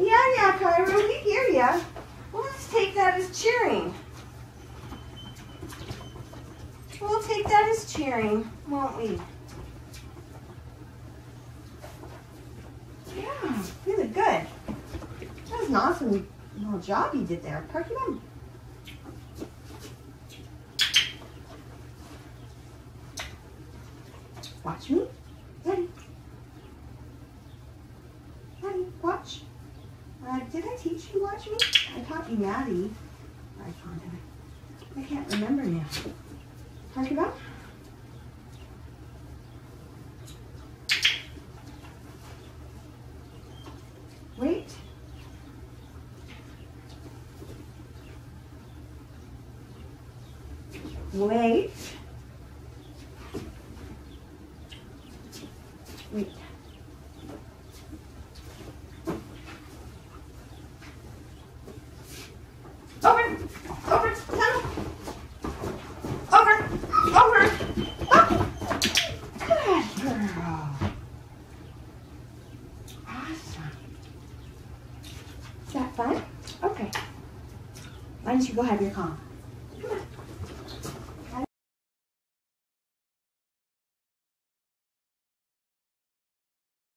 Yeah, Kyra, we hear ya. Well, let's take that as cheering. We'll take that as cheering, won't we? Yeah, really good. That was an awesome little job you did there. Park it on. Watch me. Daddy. Daddy, watch. Did I teach you watch me? I taught you Maddie. I taught him. I can't remember now. Park it up. Wait. Wait. Wait. Over. Over. Tunnel. Over. Over. Up. Good girl. Awesome. Is that fun? Okay. Why don't you go have your calm?